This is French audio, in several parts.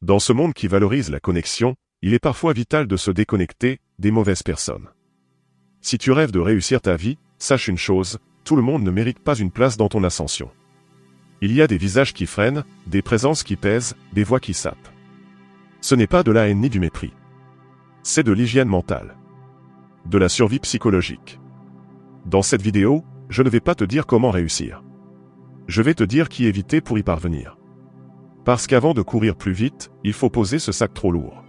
Dans ce monde qui valorise la connexion, il est parfois vital de se déconnecter des mauvaises personnes. Si tu rêves de réussir ta vie, sache une chose, tout le monde ne mérite pas une place dans ton ascension. Il y a des visages qui freinent, des présences qui pèsent, des voix qui sapent. Ce n'est pas de la haine ni du mépris. C'est de l'hygiène mentale. De la survie psychologique. Dans cette vidéo, je ne vais pas te dire comment réussir. Je vais te dire qui éviter pour y parvenir. Parce qu'avant de courir plus vite, il faut poser ce sac trop lourd.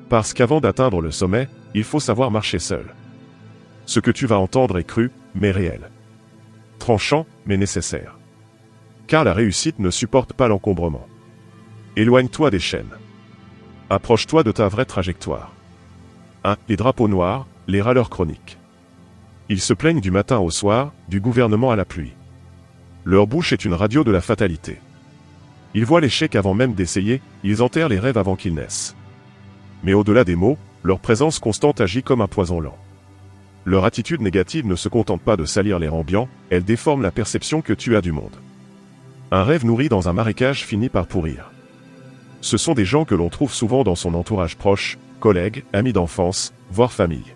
Parce qu'avant d'atteindre le sommet, il faut savoir marcher seul. Ce que tu vas entendre est cru, mais réel. Tranchant, mais nécessaire. Car la réussite ne supporte pas l'encombrement. Éloigne-toi des chaînes. Approche-toi de ta vraie trajectoire. 1. Les drapeaux noirs, les râleurs chroniques. Ils se plaignent du matin au soir, du gouvernement à la pluie. Leur bouche est une radio de la fatalité. Ils voient l'échec avant même d'essayer, ils enterrent les rêves avant qu'ils naissent. Mais au-delà des mots, leur présence constante agit comme un poison lent. Leur attitude négative ne se contente pas de salir l'air ambiant, elle déforme la perception que tu as du monde. Un rêve nourri dans un marécage finit par pourrir. Ce sont des gens que l'on trouve souvent dans son entourage proche, collègues, amis d'enfance, voire famille.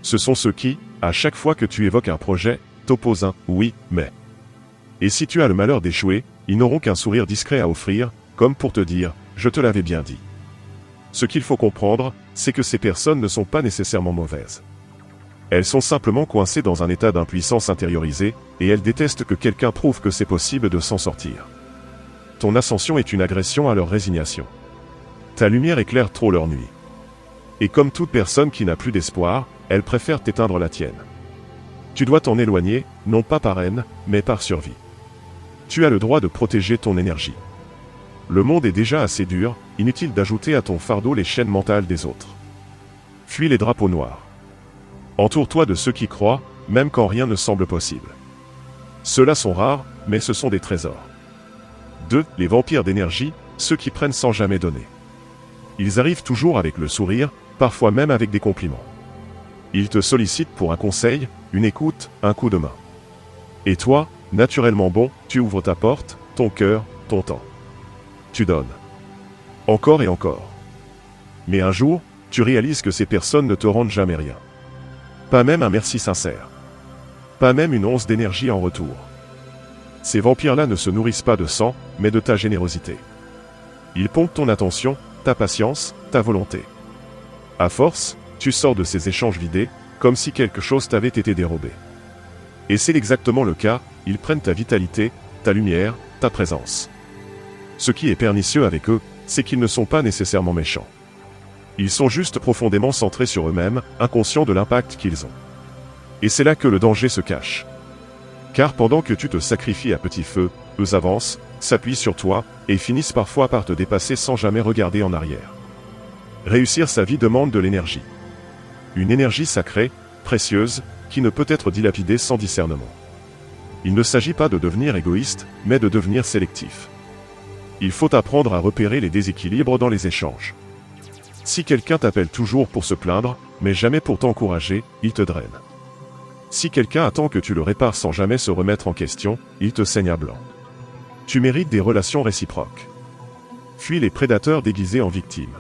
Ce sont ceux qui, à chaque fois que tu évoques un projet, t'opposent un « oui, mais ». Et si tu as le malheur d'échouer, ils n'auront qu'un sourire discret à offrir, comme pour te dire « je te l'avais bien dit ». Ce qu'il faut comprendre, c'est que ces personnes ne sont pas nécessairement mauvaises. Elles sont simplement coincées dans un état d'impuissance intériorisée, et elles détestent que quelqu'un prouve que c'est possible de s'en sortir. Ton ascension est une agression à leur résignation. Ta lumière éclaire trop leur nuit. Et comme toute personne qui n'a plus d'espoir, elle préfère t'éteindre la tienne. Tu dois t'en éloigner, non pas par haine, mais par survie. Tu as le droit de protéger ton énergie. Le monde est déjà assez dur, inutile d'ajouter à ton fardeau les chaînes mentales des autres. Fuis les drapeaux noirs. Entoure-toi de ceux qui croient, même quand rien ne semble possible. Ceux-là sont rares, mais ce sont des trésors. 2. Les vampires d'énergie, ceux qui prennent sans jamais donner. Ils arrivent toujours avec le sourire, parfois même avec des compliments. Ils te sollicitent pour un conseil, une écoute, un coup de main. Et toi, naturellement bon, tu ouvres ta porte, ton cœur, ton temps. Tu donnes. Encore et encore. Mais un jour, tu réalises que ces personnes ne te rendent jamais rien. Pas même un merci sincère. Pas même une once d'énergie en retour. Ces vampires-là ne se nourrissent pas de sang, mais de ta générosité. Ils pompent ton attention, ta patience, ta volonté. À force, tu sors de ces échanges vidés, comme si quelque chose t'avait été dérobé. Et c'est exactement le cas, ils prennent ta vitalité, ta lumière, ta présence. Ce qui est pernicieux avec eux, c'est qu'ils ne sont pas nécessairement méchants. Ils sont juste profondément centrés sur eux-mêmes, inconscients de l'impact qu'ils ont. Et c'est là que le danger se cache. Car pendant que tu te sacrifies à petit feu, eux avancent, s'appuient sur toi, et finissent parfois par te dépasser sans jamais regarder en arrière. Réussir sa vie demande de l'énergie. Une énergie sacrée, précieuse, qui ne peut être dilapidée sans discernement. Il ne s'agit pas de devenir égoïste, mais de devenir sélectif. Il faut apprendre à repérer les déséquilibres dans les échanges. Si quelqu'un t'appelle toujours pour se plaindre, mais jamais pour t'encourager, il te draine. Si quelqu'un attend que tu le répares sans jamais se remettre en question, il te saigne à blanc. Tu mérites des relations réciproques. Fuis les prédateurs déguisés en victimes.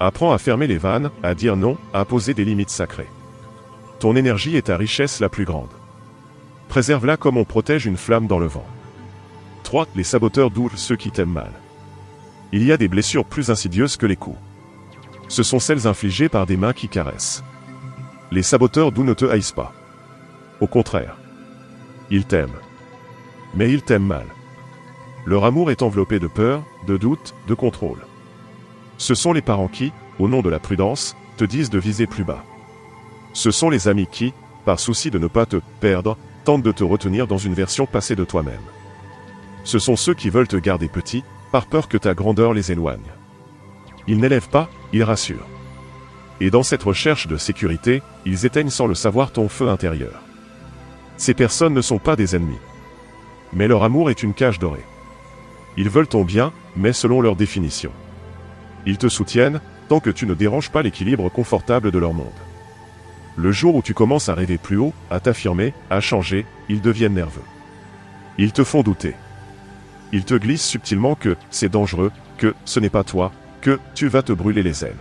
Apprends à fermer les vannes, à dire non, à poser des limites sacrées. Ton énergie est ta richesse la plus grande. Préserve-la comme on protège une flamme dans le vent. 3. Les saboteurs doux, ceux qui t'aiment mal. Il y a des blessures plus insidieuses que les coups. Ce sont celles infligées par des mains qui caressent. Les saboteurs doux ne te haïssent pas. Au contraire. Ils t'aiment. Mais ils t'aiment mal. Leur amour est enveloppé de peur, de doute, de contrôle. Ce sont les parents qui, au nom de la prudence, te disent de viser plus bas. Ce sont les amis qui, par souci de ne pas te perdre, tentent de te retenir dans une version passée de toi-même. Ce sont ceux qui veulent te garder petit, par peur que ta grandeur les éloigne. Ils n'élèvent pas, ils rassurent. Et dans cette recherche de sécurité, ils éteignent sans le savoir ton feu intérieur. Ces personnes ne sont pas des ennemis. Mais leur amour est une cage dorée. Ils veulent ton bien, mais selon leur définition. Ils te soutiennent, tant que tu ne déranges pas l'équilibre confortable de leur monde. Le jour où tu commences à rêver plus haut, à t'affirmer, à changer, ils deviennent nerveux. Ils te font douter. Ils te glissent subtilement que c'est dangereux, que ce n'est pas toi, que tu vas te brûler les ailes.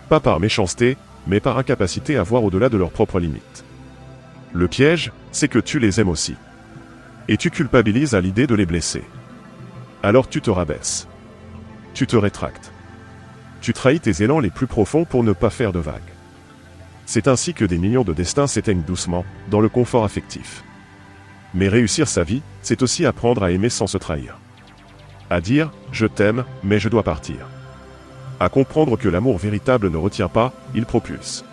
Pas par méchanceté, mais par incapacité à voir au-delà de leurs propres limites. Le piège, c'est que tu les aimes aussi. Et tu culpabilises à l'idée de les blesser. Alors tu te rabaisses. Tu te rétractes. Tu trahis tes élans les plus profonds pour ne pas faire de vagues. C'est ainsi que des millions de destins s'éteignent doucement, dans le confort affectif. Mais réussir sa vie, c'est aussi apprendre à aimer sans se trahir. À dire « je t'aime, mais je dois partir ». À comprendre que l'amour véritable ne retient pas, il propulse.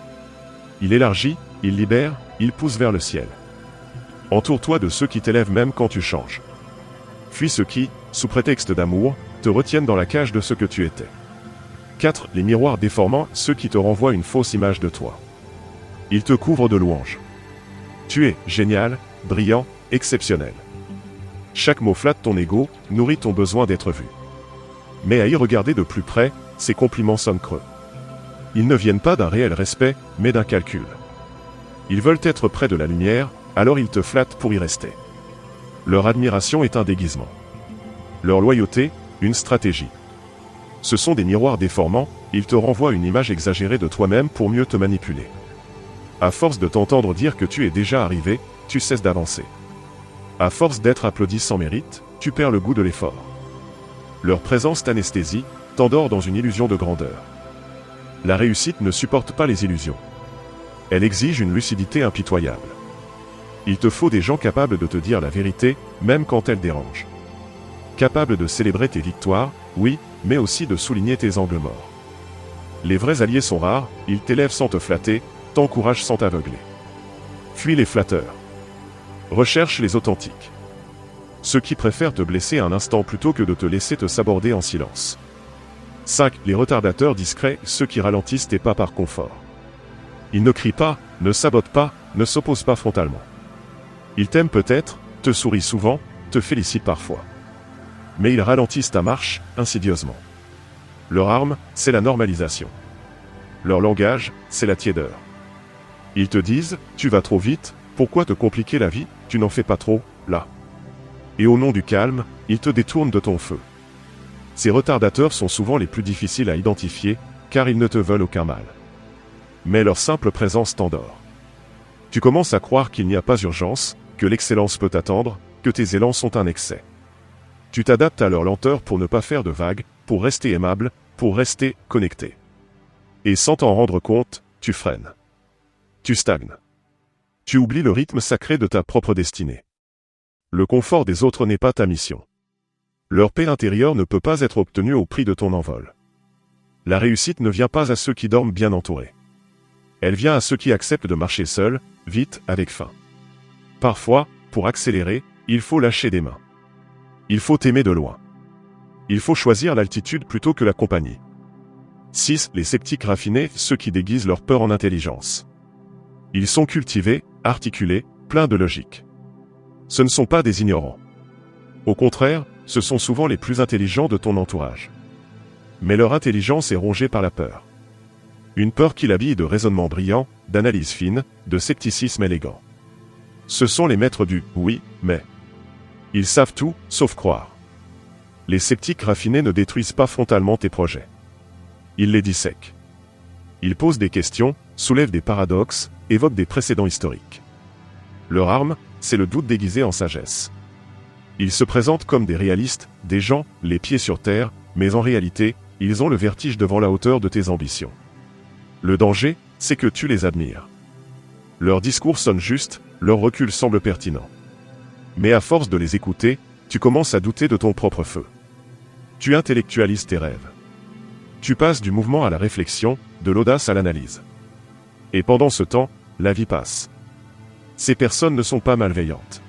Il élargit, il libère, il pousse vers le ciel. Entoure-toi de ceux qui t'élèvent même quand tu changes. Fuis ceux qui, sous prétexte d'amour, te retiennent dans la cage de ce que tu étais. 4. Les miroirs déformants, ceux qui te renvoient une fausse image de toi. Ils te couvrent de louanges. Tu es génial, brillant, exceptionnel. Chaque mot flatte ton ego, nourrit ton besoin d'être vu. Mais à y regarder de plus près, ces compliments sonnent creux. Ils ne viennent pas d'un réel respect, mais d'un calcul. Ils veulent être près de la lumière, alors ils te flattent pour y rester. Leur admiration est un déguisement. Leur loyauté, une stratégie. Ce sont des miroirs déformants, ils te renvoient une image exagérée de toi-même pour mieux te manipuler. À force de t'entendre dire que tu es déjà arrivé, tu cesses d'avancer. À force d'être applaudi sans mérite, tu perds le goût de l'effort. Leur présence t'anesthésie, t'endort dans une illusion de grandeur. La réussite ne supporte pas les illusions. Elle exige une lucidité impitoyable. Il te faut des gens capables de te dire la vérité, même quand elle dérange. Capables de célébrer tes victoires, oui, mais aussi de souligner tes angles morts. Les vrais alliés sont rares, ils t'élèvent sans te flatter, t'encouragent sans t'aveugler. Fuis les flatteurs. Recherche les authentiques. Ceux qui préfèrent te blesser un instant plutôt que de te laisser te saborder en silence. 5. Les retardateurs discrets, ceux qui ralentissent tes pas par confort. Ils ne crient pas, ne sabotent pas, ne s'opposent pas frontalement. Ils t'aiment peut-être, te sourient souvent, te félicitent parfois. Mais ils ralentissent ta marche, insidieusement. Leur arme, c'est la normalisation. Leur langage, c'est la tiédeur. Ils te disent, tu vas trop vite, pourquoi te compliquer la vie, tu n'en fais pas trop, là. Et au nom du calme, ils te détournent de ton feu. Ces retardateurs sont souvent les plus difficiles à identifier, car ils ne te veulent aucun mal. Mais leur simple présence t'endort. Tu commences à croire qu'il n'y a pas urgence, que l'excellence peut attendre, que tes élans sont un excès. Tu t'adaptes à leur lenteur pour ne pas faire de vagues, pour rester aimable, pour rester connecté. Et sans t'en rendre compte, tu freines. Tu stagnes. Tu oublies le rythme sacré de ta propre destinée. Le confort des autres n'est pas ta mission. Leur paix intérieure ne peut pas être obtenue au prix de ton envol. La réussite ne vient pas à ceux qui dorment bien entourés. Elle vient à ceux qui acceptent de marcher seuls, vite, avec faim. Parfois, pour accélérer, il faut lâcher des mains. Il faut aimer de loin. Il faut choisir l'altitude plutôt que la compagnie. 6. Les sceptiques raffinés, ceux qui déguisent leur peur en intelligence. Ils sont cultivés, articulés, pleins de logique. Ce ne sont pas des ignorants. Au contraire, ce sont souvent les plus intelligents de ton entourage. Mais leur intelligence est rongée par la peur. Une peur qui l'habille de raisonnement brillant, d'analyse fine, de scepticisme élégant. Ce sont les maîtres du « oui, mais ». Ils savent tout, sauf croire. Les sceptiques raffinés ne détruisent pas frontalement tes projets. Ils les dissèquent. Ils posent des questions, soulèvent des paradoxes, évoquent des précédents historiques. Leur arme, c'est le doute déguisé en sagesse. Ils se présentent comme des réalistes, des gens, les pieds sur terre, mais en réalité, ils ont le vertige devant la hauteur de tes ambitions. Le danger, c'est que tu les admires. Leur discours sonne juste, leur recul semble pertinent. Mais à force de les écouter, tu commences à douter de ton propre feu. Tu intellectualises tes rêves. Tu passes du mouvement à la réflexion, de l'audace à l'analyse. Et pendant ce temps, la vie passe. Ces personnes ne sont pas malveillantes.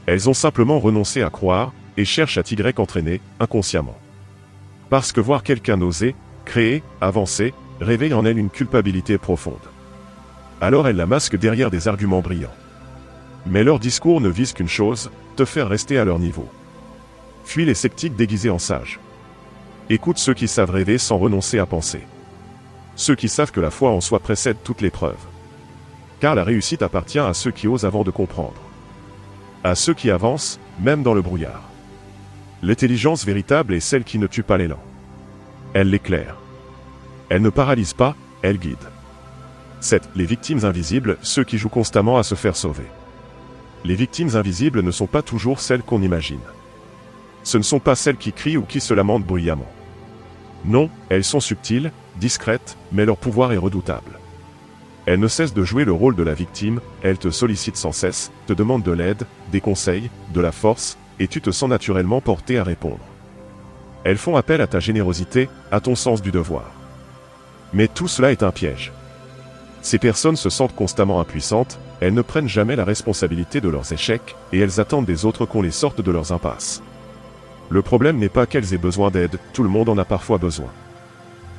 Elles ont simplement renoncé à croire, et cherchent à t'y entraîner, inconsciemment. Parce que voir quelqu'un oser, créer, avancer, réveille en elle une culpabilité profonde. Alors elle la masque derrière des arguments brillants. Mais leur discours ne vise qu'une chose, te faire rester à leur niveau. Fuis les sceptiques déguisés en sages. Écoute ceux qui savent rêver sans renoncer à penser. Ceux qui savent que la foi en soi précède toute l'épreuve. Car la réussite appartient à ceux qui osent avant de comprendre. À ceux qui avancent, même dans le brouillard. L'intelligence véritable est celle qui ne tue pas l'élan. Elle l'éclaire. Elle ne paralyse pas, elle guide. 7. Les victimes invisibles, ceux qui jouent constamment à se faire sauver. Les victimes invisibles ne sont pas toujours celles qu'on imagine. Ce ne sont pas celles qui crient ou qui se lamentent bruyamment. Non, elles sont subtiles, discrètes, mais leur pouvoir est redoutable. Elles ne cessent de jouer le rôle de la victime, elles te sollicitent sans cesse, te demandent de l'aide, des conseils, de la force, et tu te sens naturellement porté à répondre. Elles font appel à ta générosité, à ton sens du devoir. Mais tout cela est un piège. Ces personnes se sentent constamment impuissantes, elles ne prennent jamais la responsabilité de leurs échecs, et elles attendent des autres qu'on les sorte de leurs impasses. Le problème n'est pas qu'elles aient besoin d'aide, tout le monde en a parfois besoin.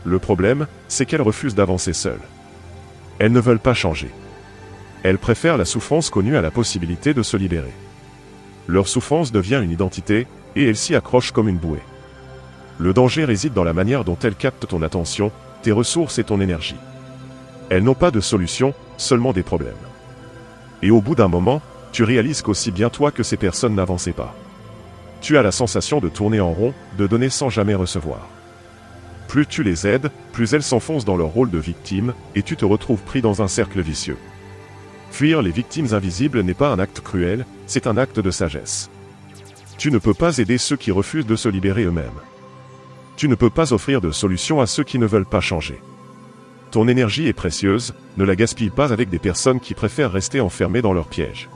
Le problème, c'est qu'elles refusent d'avancer seules. Elles ne veulent pas changer. Elles préfèrent la souffrance connue à la possibilité de se libérer. Leur souffrance devient une identité, et elles s'y accrochent comme une bouée. Le danger réside dans la manière dont elles captent ton attention, tes ressources et ton énergie. Elles n'ont pas de solution, seulement des problèmes. Et au bout d'un moment, tu réalises qu'aussi bien toi que ces personnes n'avançaient pas. Tu as la sensation de tourner en rond, de donner sans jamais recevoir. Plus tu les aides, plus elles s'enfoncent dans leur rôle de victime, et tu te retrouves pris dans un cercle vicieux. Fuir les victimes invisibles n'est pas un acte cruel, c'est un acte de sagesse. Tu ne peux pas aider ceux qui refusent de se libérer eux-mêmes. Tu ne peux pas offrir de solution à ceux qui ne veulent pas changer. Ton énergie est précieuse, ne la gaspille pas avec des personnes qui préfèrent rester enfermées dans leur piège.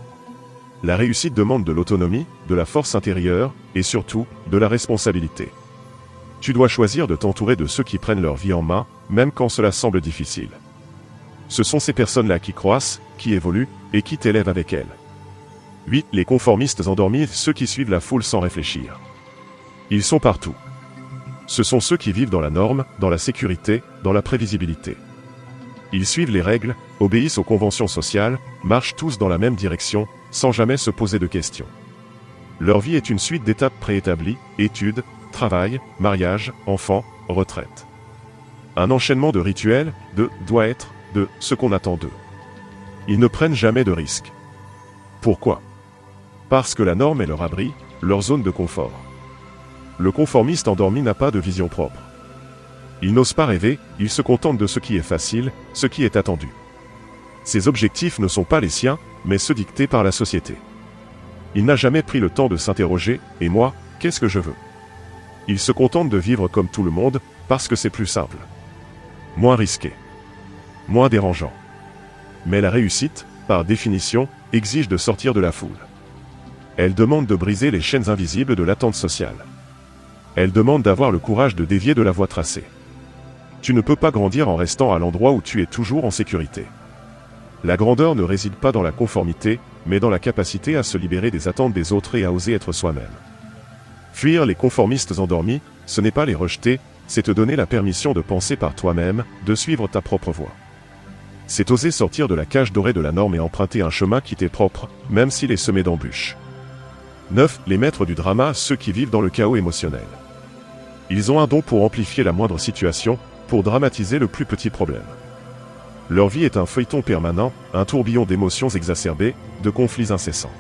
La réussite demande de l'autonomie, de la force intérieure, et surtout, de la responsabilité. Tu dois choisir de t'entourer de ceux qui prennent leur vie en main, même quand cela semble difficile. Ce sont ces personnes-là qui croissent, qui évoluent, et qui t'élèvent avec elles. 8. Les conformistes endormis, ceux qui suivent la foule sans réfléchir. Ils sont partout. Ce sont ceux qui vivent dans la norme, dans la sécurité, dans la prévisibilité. Ils suivent les règles, obéissent aux conventions sociales, marchent tous dans la même direction, sans jamais se poser de questions. Leur vie est une suite d'étapes préétablies, études, travail, mariage, enfants, retraite. Un enchaînement de rituels, de « doit être », de « ce qu'on attend d'eux ». Ils ne prennent jamais de risques. Pourquoi? Parce que la norme est leur abri, leur zone de confort. Le conformiste endormi n'a pas de vision propre. Il n'ose pas rêver, il se contente de ce qui est facile, ce qui est attendu. Ses objectifs ne sont pas les siens, mais ceux dictés par la société. Il n'a jamais pris le temps de s'interroger, et moi, qu'est-ce que je veux? Il se contente de vivre comme tout le monde, parce que c'est plus simple. Moins risqué. Moins dérangeant. Mais la réussite, par définition, exige de sortir de la foule. Elle demande de briser les chaînes invisibles de l'attente sociale. Elle demande d'avoir le courage de dévier de la voie tracée. Tu ne peux pas grandir en restant à l'endroit où tu es toujours en sécurité. La grandeur ne réside pas dans la conformité, mais dans la capacité à se libérer des attentes des autres et à oser être soi-même. Fuir les conformistes endormis, ce n'est pas les rejeter, c'est te donner la permission de penser par toi-même, de suivre ta propre voie. C'est oser sortir de la cage dorée de la norme et emprunter un chemin qui t'est propre, même s'il est semé d'embûches. 9. Les maîtres du drama, ceux qui vivent dans le chaos émotionnel. Ils ont un don pour amplifier la moindre situation, pour dramatiser le plus petit problème. Leur vie est un feuilleton permanent, un tourbillon d'émotions exacerbées, de conflits incessants.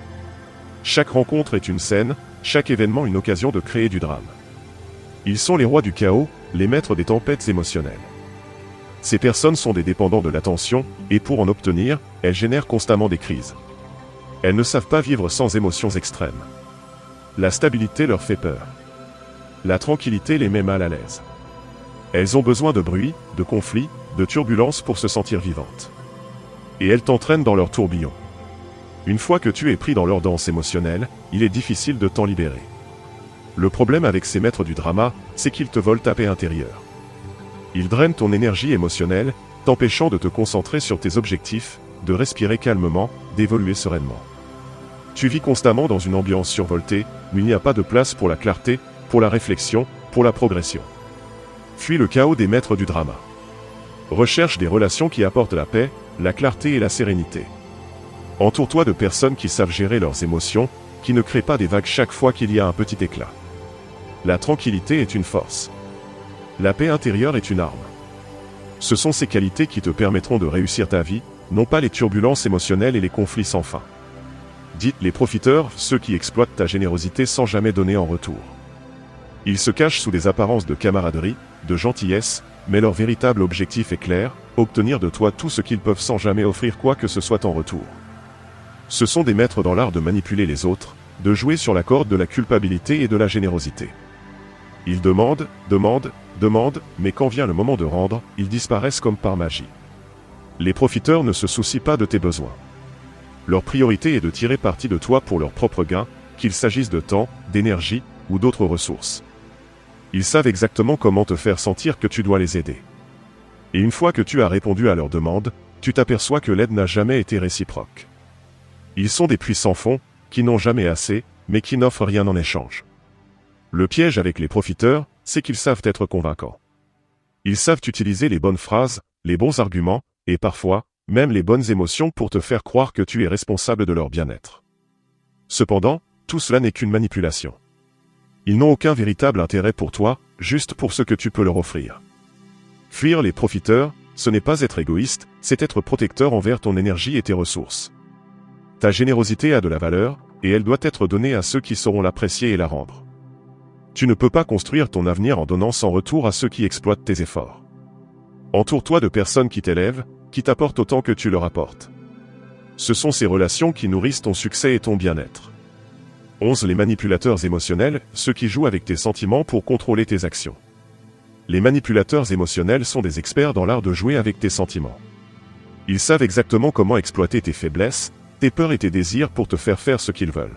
Chaque rencontre est une scène, chaque événement une occasion de créer du drame. Ils sont les rois du chaos, les maîtres des tempêtes émotionnelles. Ces personnes sont des dépendants de l'attention, et pour en obtenir, elles génèrent constamment des crises. Elles ne savent pas vivre sans émotions extrêmes. La stabilité leur fait peur. La tranquillité les met mal à l'aise. Elles ont besoin de bruit, de conflits, de turbulences pour se sentir vivantes. Et elles t'entraînent dans leur tourbillon. Une fois que tu es pris dans leur danse émotionnelle, il est difficile de t'en libérer. Le problème avec ces maîtres du drama, c'est qu'ils te volent ta paix intérieure. Ils drainent ton énergie émotionnelle, t'empêchant de te concentrer sur tes objectifs, de respirer calmement, d'évoluer sereinement. Tu vis constamment dans une ambiance survoltée, où il n'y a pas de place pour la clarté, pour la réflexion, pour la progression. Fuis le chaos des maîtres du drama. Recherche des relations qui apportent la paix, la clarté et la sérénité. Entoure-toi de personnes qui savent gérer leurs émotions, qui ne créent pas des vagues chaque fois qu'il y a un petit éclat. La tranquillité est une force. La paix intérieure est une arme. Ce sont ces qualités qui te permettront de réussir ta vie, non pas les turbulences émotionnelles et les conflits sans fin. Dites les profiteurs, ceux qui exploitent ta générosité sans jamais donner en retour. Ils se cachent sous des apparences de camaraderie, de gentillesse, mais leur véritable objectif est clair, obtenir de toi tout ce qu'ils peuvent sans jamais offrir quoi que ce soit en retour. Ce sont des maîtres dans l'art de manipuler les autres, de jouer sur la corde de la culpabilité et de la générosité. Ils demandent, mais quand vient le moment de rendre, ils disparaissent comme par magie. Les profiteurs ne se soucient pas de tes besoins. Leur priorité est de tirer parti de toi pour leur propre gain, qu'il s'agisse de temps, d'énergie ou d'autres ressources. Ils savent exactement comment te faire sentir que tu dois les aider. Et une fois que tu as répondu à leurs demandes, tu t'aperçois que l'aide n'a jamais été réciproque. Ils sont des puissants fonds, qui n'ont jamais assez, mais qui n'offrent rien en échange. Le piège avec les profiteurs, c'est qu'ils savent être convaincants. Ils savent utiliser les bonnes phrases, les bons arguments, et parfois, même les bonnes émotions pour te faire croire que tu es responsable de leur bien-être. Cependant, tout cela n'est qu'une manipulation. Ils n'ont aucun véritable intérêt pour toi, juste pour ce que tu peux leur offrir. Fuir les profiteurs, ce n'est pas être égoïste, c'est être protecteur envers ton énergie et tes ressources. Ta générosité a de la valeur, et elle doit être donnée à ceux qui sauront l'apprécier et la rendre. Tu ne peux pas construire ton avenir en donnant sans retour à ceux qui exploitent tes efforts. Entoure-toi de personnes qui t'élèvent, qui t'apportent autant que tu leur apportes. Ce sont ces relations qui nourrissent ton succès et ton bien-être. 11. Les manipulateurs émotionnels, ceux qui jouent avec tes sentiments pour contrôler tes actions. Les manipulateurs émotionnels sont des experts dans l'art de jouer avec tes sentiments. Ils savent exactement comment exploiter tes faiblesses, tes peurs et tes désirs pour te faire faire ce qu'ils veulent.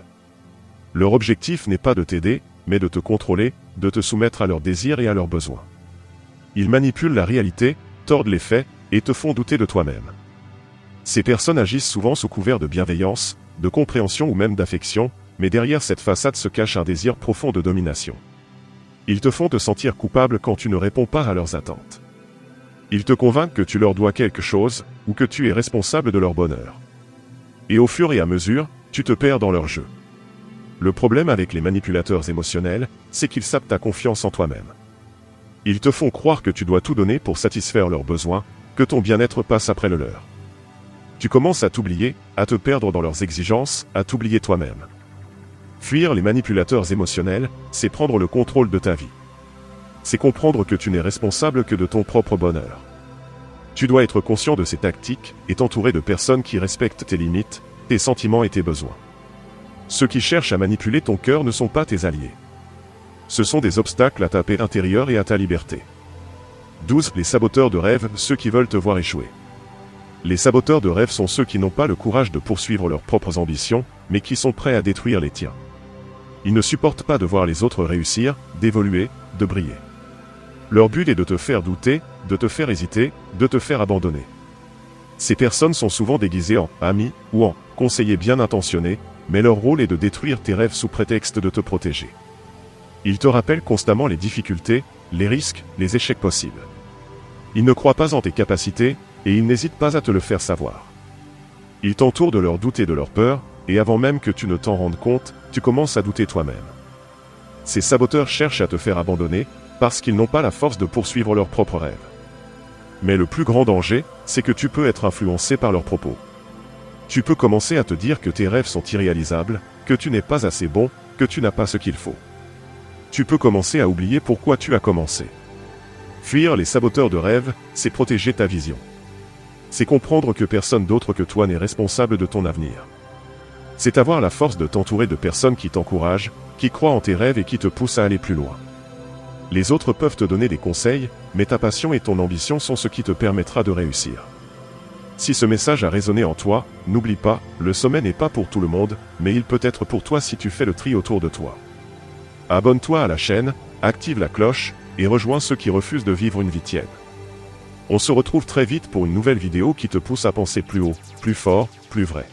Leur objectif n'est pas de t'aider, mais de te contrôler, de te soumettre à leurs désirs et à leurs besoins. Ils manipulent la réalité, tordent les faits, et te font douter de toi-même. Ces personnes agissent souvent sous couvert de bienveillance, de compréhension ou même d'affection, mais derrière cette façade se cache un désir profond de domination. Ils te font te sentir coupable quand tu ne réponds pas à leurs attentes. Ils te convainquent que tu leur dois quelque chose, ou que tu es responsable de leur bonheur. Et au fur et à mesure, tu te perds dans leur jeu. Le problème avec les manipulateurs émotionnels, c'est qu'ils sapent ta confiance en toi-même. Ils te font croire que tu dois tout donner pour satisfaire leurs besoins, que ton bien-être passe après le leur. Tu commences à t'oublier, à te perdre dans leurs exigences, à t'oublier toi-même. Fuir les manipulateurs émotionnels, c'est prendre le contrôle de ta vie. C'est comprendre que tu n'es responsable que de ton propre bonheur. Tu dois être conscient de ces tactiques et t'entourer de personnes qui respectent tes limites, tes sentiments et tes besoins. Ceux qui cherchent à manipuler ton cœur ne sont pas tes alliés. Ce sont des obstacles à ta paix intérieure et à ta liberté. 12. Les saboteurs de rêve, ceux qui veulent te voir échouer. Les saboteurs de rêve sont ceux qui n'ont pas le courage de poursuivre leurs propres ambitions, mais qui sont prêts à détruire les tiens. Ils ne supportent pas de voir les autres réussir, d'évoluer, de briller. Leur but est de te faire douter, de te faire hésiter, de te faire abandonner. Ces personnes sont souvent déguisées en amis ou en conseillers bien intentionnés, mais leur rôle est de détruire tes rêves sous prétexte de te protéger. Ils te rappellent constamment les difficultés, les risques, les échecs possibles. Ils ne croient pas en tes capacités, et ils n'hésitent pas à te le faire savoir. Ils t'entourent de leurs doutes et de leurs peurs, et avant même que tu ne t'en rendes compte, tu commences à douter toi-même. Ces saboteurs cherchent à te faire abandonner, parce qu'ils n'ont pas la force de poursuivre leurs propres rêves. Mais le plus grand danger, c'est que tu peux être influencé par leurs propos. Tu peux commencer à te dire que tes rêves sont irréalisables, que tu n'es pas assez bon, que tu n'as pas ce qu'il faut. Tu peux commencer à oublier pourquoi tu as commencé. Fuir les saboteurs de rêve, c'est protéger ta vision. C'est comprendre que personne d'autre que toi n'est responsable de ton avenir. C'est avoir la force de t'entourer de personnes qui t'encouragent, qui croient en tes rêves et qui te poussent à aller plus loin. Les autres peuvent te donner des conseils, mais ta passion et ton ambition sont ce qui te permettra de réussir. Si ce message a résonné en toi, n'oublie pas, le sommet n'est pas pour tout le monde, mais il peut être pour toi si tu fais le tri autour de toi. Abonne-toi à la chaîne, active la cloche, et rejoins ceux qui refusent de vivre une vie tiède. On se retrouve très vite pour une nouvelle vidéo qui te pousse à penser plus haut, plus fort, plus vrai.